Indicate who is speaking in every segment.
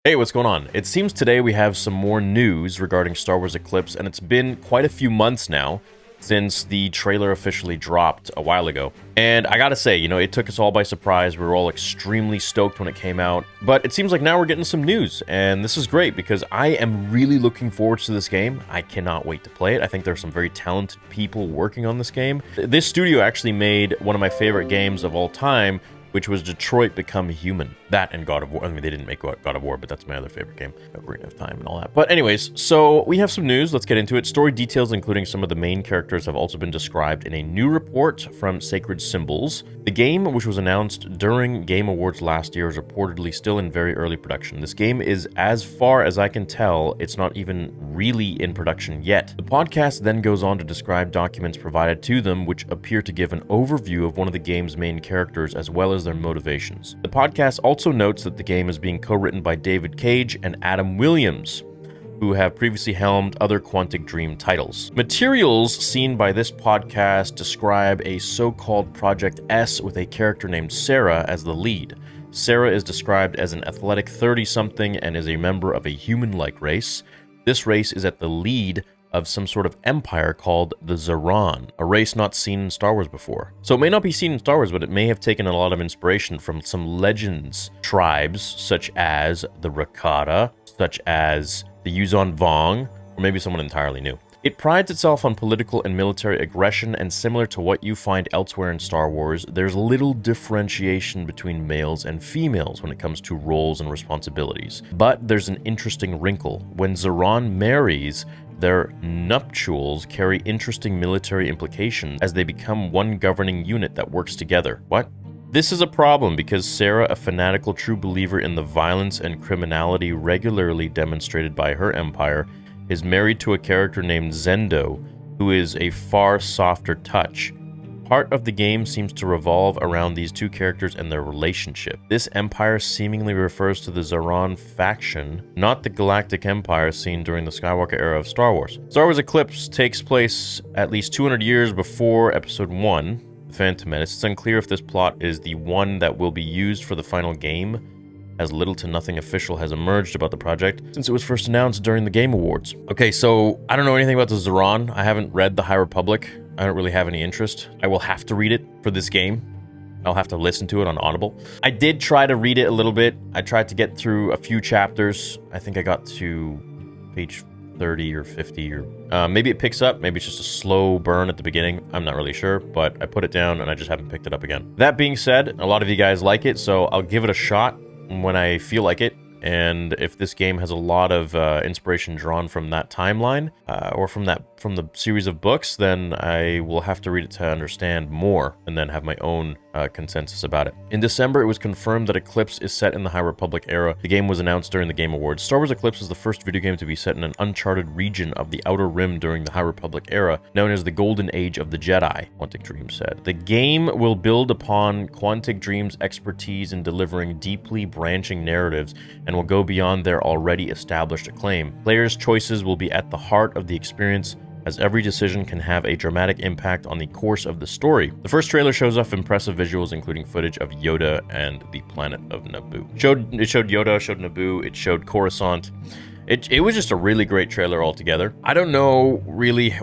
Speaker 1: Hey, what's going on? It seems today we have some more news regarding Star Wars Eclipse, and it's been quite a few months now since the trailer officially dropped a while ago. And I gotta say, it took us all by surprise. We were all extremely stoked when it came out. But it seems like now we're getting some news, and this is great because I am really looking forward to this game. I cannot wait to play it. I think there's some very talented people working on this game. This studio actually made one of my favorite games of all time, which was Detroit Become Human. That and God of War. I mean, they didn't make God of War, but that's my other favorite game. Ocarina of Time and all that. But anyways, so we have some news. Let's get into it. Story details, including some of the main characters, have also been described in a new report from Sacred Symbols. The game, which was announced during Game Awards last year, is reportedly still in very early production. This game is, as far as I can tell, it's not even really in production yet. The podcast then goes on to describe documents provided to them, which appear to give an overview of one of the game's main characters, as well as their motivations. The podcast also notes that the game is being co-written by David Cage and Adam Williams, who have previously helmed other Quantic Dream titles. Materials seen by this podcast describe a so-called Project S with a character named Sarah as the lead. Sarah is described as an athletic 30-something and is a member of a human-like race. This race is at the lead of some sort of empire called the Zeron, a race not seen in Star Wars before. So it may not be seen in Star Wars, but it may have taken a lot of inspiration from some legends, tribes such as the Rakata, such as the Yuzon Vong, or maybe someone entirely new. It prides itself on political and military aggression, and similar to what you find elsewhere in Star Wars, there's little differentiation between males and females when it comes to roles and responsibilities. But there's an interesting wrinkle. When Zeron marries, their nuptials carry interesting military implications as they become one governing unit that works together. What? This is a problem because Sarah, a fanatical true believer in the violence and criminality regularly demonstrated by her empire, is married to a character named Zendo, who is a far softer touch. Part of the game seems to revolve around these two characters and their relationship. This empire seemingly refers to the Zeron faction, not the Galactic Empire seen during the Skywalker era of Star Wars. Star Wars Eclipse takes place at least 200 years before Episode 1, The Phantom Menace. It's unclear if this plot is the one that will be used for the final game, as little to nothing official has emerged about the project since it was first announced during the Game Awards. Okay, so I don't know anything about the Zeron. I haven't read The High Republic. I don't really have any interest. I will have to read it for this game. I'll have to listen to it on Audible. I did try to read it a little bit. I tried to get through a few chapters. I think I got to page 30 or 50 or maybe it picks up. Maybe it's just a slow burn at the beginning. I'm not really sure, but I put it down and I just haven't picked it up again. That being said, a lot of you guys like it, so I'll give it a shot when I feel like it. And if this game has a lot of inspiration drawn from that timeline or from the series of books, then I will have to read it to understand more and then have my own consensus about it. In December, it was confirmed that Eclipse is set in the High Republic era. The game was announced during the Game Awards. Star Wars Eclipse is the first video game to be set in an uncharted region of the Outer Rim during the High Republic era, known as the Golden Age of the Jedi, Quantic Dream said. The game will build upon Quantic Dream's expertise in delivering deeply branching narratives and will go beyond their already established acclaim. Players' choices will be at the heart of the experience, as every decision can have a dramatic impact on the course of the story. The first trailer shows off impressive visuals, including footage of Yoda and the planet of Naboo. It showed Yoda, showed Naboo, it showed Coruscant. It was just a really great trailer altogether. I don't know really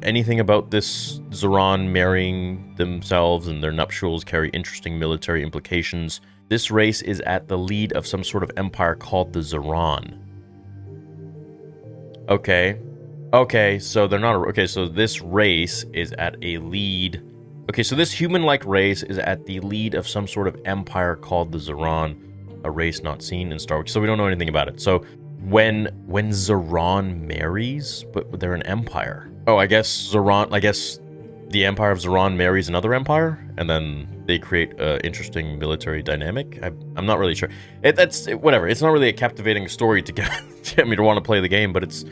Speaker 1: anything about this Zeron marrying themselves, and their nuptials carry interesting military implications. This race is at the lead of some sort of empire called the Zeron. Okay, so they're not... Okay, so this race is at a lead... Okay, so this human-like race is at the lead of some sort of empire called the Zeron, a race not seen in Star Wars. So we don't know anything about it. So when Zeron marries, but they're an empire. Oh, I guess the Empire of Zeron marries another empire, and then they create an interesting military dynamic. I'm not really sure. Whatever. It's not really a captivating story to get me to want to play the game, but it's...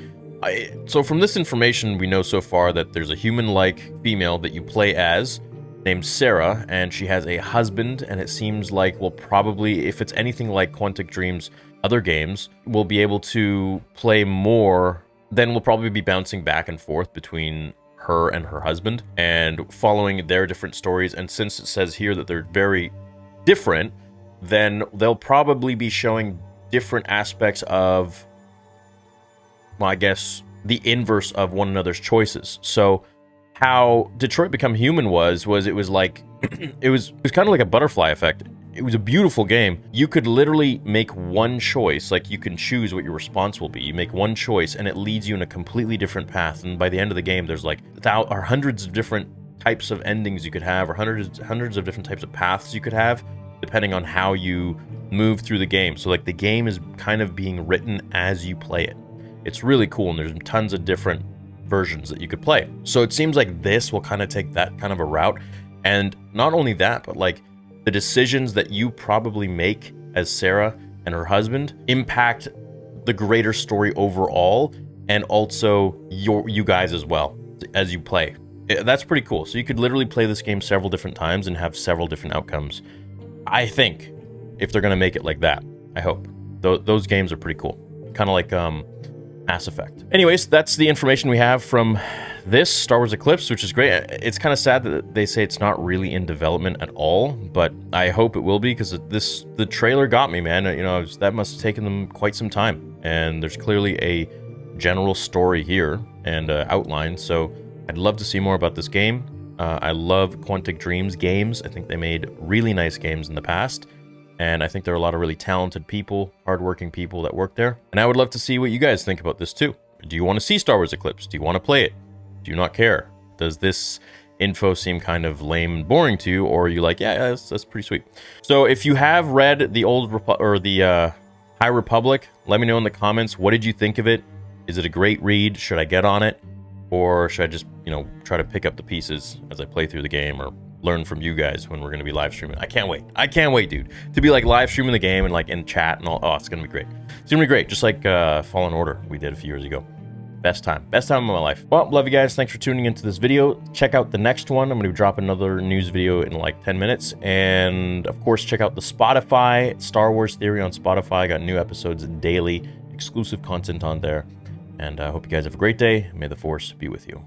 Speaker 1: So from this information, we know so far that there's a human-like female that you play as, named Sarah, and she has a husband, and it seems like we'll probably, if it's anything like Quantic Dream's other games, we'll be able to play more. Then we'll probably be bouncing back and forth between her and her husband and following their different stories. And since it says here that they're very different, then they'll probably be showing different aspects of, well, I guess, the inverse of one another's choices. So how Detroit Become Human was it was like, it was kind of like a butterfly effect. It was a beautiful game. You could literally make one choice, like you can choose what your response will be. You make one choice and it leads you in a completely different path. And by the end of the game, there's like hundreds of different types of endings you could have, or hundreds of different types of paths you could have, depending on how you move through the game. So like the game is kind of being written as you play it. It's really cool, and there's tons of different versions that you could play. So it seems like this will kind of take that kind of a route. And not only that, but like the decisions that you probably make as Sarah and her husband impact the greater story overall, and also you guys as well as you play. That's pretty cool. So you could literally play this game several different times and have several different outcomes. I think if they're going to make it like that, I hope. Those games are pretty cool. Kind of like Mass Effect. Anyways, that's the information we have from this Star Wars Eclipse, which is great. It's kind of sad that they say it's not really in development at all, but I hope it will be, because the trailer got me, man. You know, that must have taken them quite some time, and there's clearly a general story here and outline, so I'd love to see more about this game. I love Quantic Dream's games. I think they made really nice games in the past, and I think there are a lot of really talented people, hardworking people that work there. And I would love to see what you guys think about this too. Do you want to see Star Wars Eclipse? Do you want to play it? Do you not care? Does this info seem kind of lame and boring to you, or are you like, yeah, that's pretty sweet? So if you have read the High Republic, let me know in the comments. What did you think of it? Is it a great read? Should I get on it? Or should I just, you know, try to pick up the pieces as I play through the game, or learn from you guys when we're going to be live streaming? I can't wait. I can't wait, dude, to be like live streaming the game and like in chat and all. Oh, it's going to be great. It's going to be great. Just like Fallen Order we did a few years ago. Best time of my life. Well, love you guys. Thanks for tuning into this video. Check out the next one. I'm going to drop another news video in like 10 minutes. And of course, check out the Spotify, Star Wars Theory on Spotify. I got new episodes daily, exclusive content on there. And I hope you guys have a great day. May the Force be with you.